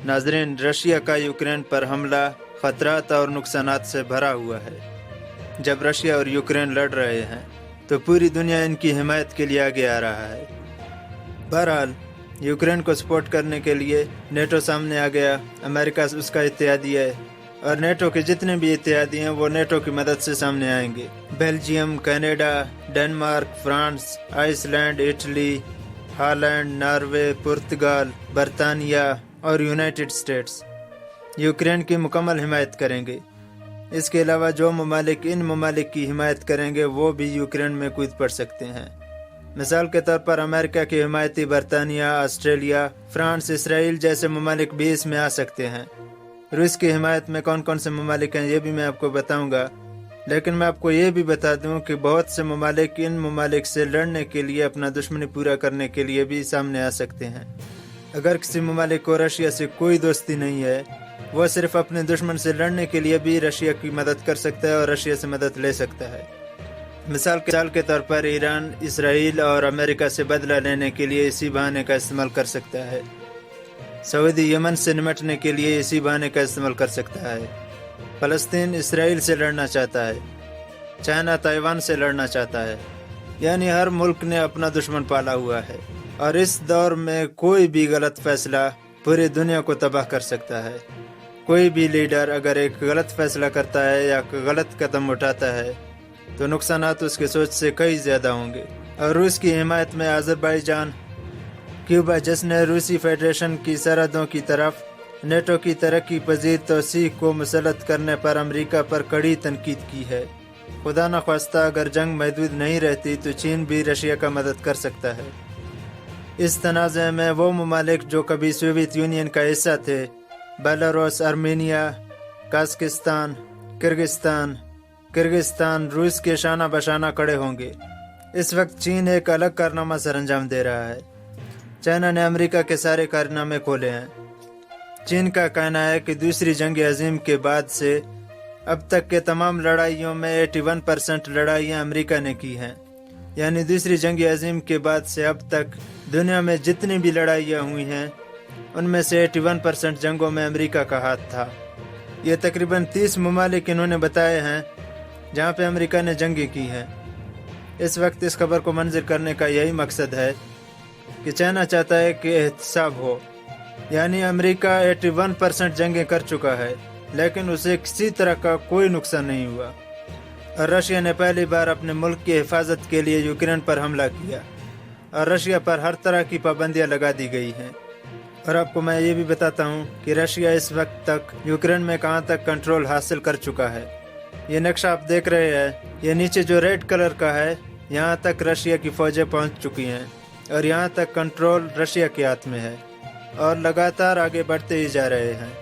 नाजरीन, रशिया का यूक्रेन पर हमला खतरात और नुकसानात से भरा हुआ है। जब रशिया और यूक्रेन लड़ रहे हैं तो पूरी दुनिया इनकी हिमायत के लिए आगे आ रहा है। बहरहाल, यूक्रेन को सपोर्ट करने के लिए नेटो सामने आ गया। अमेरिका उसका इत्तेहादी है और नेटो के जितने भी इत्तेहादी हैं वो नेटो की मदद से सामने आएंगे। Belgium, Canada, Denmark, France, Iceland, Italy, Holland, Norway, पुर्तगाल, बरतानिया और यूनाइटेड स्टेट्स यूक्रेन की मुकम्मल हिमायत करेंगे। इसके अलावा जो ममालिक इन ममालिक की हिमायत करेंगे वो भी यूक्रेन में कूद पड़ सकते हैं। मिसाल के तौर पर अमेरिका की हिमायती बरतानिया, ऑस्ट्रेलिया, फ्रांस, इसराइल जैसे ममालिक भी इसमें आ सकते हैं। रूस की हिमायत में कौन कौन से ममालिक हैं ये भी मैं आपको बताऊंगा, लेकिन मैं आपको ये भी बता दूं कि बहुत से ममालिक इन ममालिक से लड़ने के लिए, अपना दुश्मनी पूरा करने के लिए भी सामने आ सकते हैं। अगर किसी ममालिक को रशिया से कोई दोस्ती नहीं है, वो सिर्फ अपने दुश्मन से लड़ने के लिए भी रशिया की मदद कर सकता है और रशिया से मदद ले सकता है। मिसाल के तौर पर ईरान इसराइल और अमेरिका से बदला लेने के लिए इसी बहाने का इस्तेमाल कर सकता है। सऊदी यमन से निपटने के लिए इसी बहाने का इस्तेमाल कर सकता है। फलस्तीन इसराइल से लड़ना चाहता है। चाइना ताइवान से लड़ना चाहता है। यानी हर मुल्क ने अपना दुश्मन पाला हुआ है और इस दौर में कोई भी गलत फैसला पूरी दुनिया को तबाह कर सकता है। कोई भी लीडर अगर एक गलत फैसला करता है या गलत कदम उठाता है तो नुकसानात उसकी सोच से कई ज़्यादा होंगे। और रूस की हिमायत में अज़रबैजान, क्यूबा जिसने रूसी फेडरेशन की सरहदों की तरफ नेटो की तरक्की पजीर तोसीह को मुसलत करने पर अमेरिका पर कड़ी तनकीद की है। खुदा न ख्वास्ता अगर जंग महदूद नहीं रहती तो चीन भी रशिया का मदद कर सकता है। इस तनाज़े में वो ममालिक जो कभी सोवियत यूनियन का हिस्सा थे, बेलारूस, आर्मेनिया, काज़किस्तान, किर्गिस्तान रूस के शाना बशाना खड़े होंगे। इस वक्त चीन एक अलग कारनामा सर अंजाम दे रहा है। चाइना ने अमेरिका के सारे कारनामे खोले हैं। चीन का कहना है कि दूसरी जंग अजीम के बाद से अब तक के तमाम लड़ाइयों में 81% लड़ाइयाँ अमेरिका ने की हैं। यानी दूसरी जंग अजीम के बाद से अब तक दुनिया में जितनी भी लड़ाइयाँ हुई हैं उनमें से 81% जंगों में अमेरिका का हाथ था। ये तकरीबन 30 ममालिक इन्होंने बताए हैं जहाँ पे अमेरिका ने जंगें की हैं। इस वक्त इस खबर को मंजर करने का यही मकसद है कि चाइना चाहता है कि एहतसाब हो। यानी अमेरिका 81% जंगें कर चुका है लेकिन उसे किसी तरह का कोई नुकसान नहीं हुआ। और रशिया ने पहली बार अपने मुल्क की हिफाजत के लिए यूक्रेन पर हमला किया और रशिया पर हर तरह की पाबंदियां लगा दी गई हैं। और आपको मैं ये भी बताता हूँ कि रशिया इस वक्त तक यूक्रेन में कहाँ तक कंट्रोल हासिल कर चुका है। ये नक्शा आप देख रहे हैं, ये नीचे जो रेड कलर का है, यहाँ तक रशिया की फौजें पहुँच चुकी हैं और यहाँ तक कंट्रोल रशिया के हाथ में है और लगातार आगे बढ़ते ही जा रहे हैं।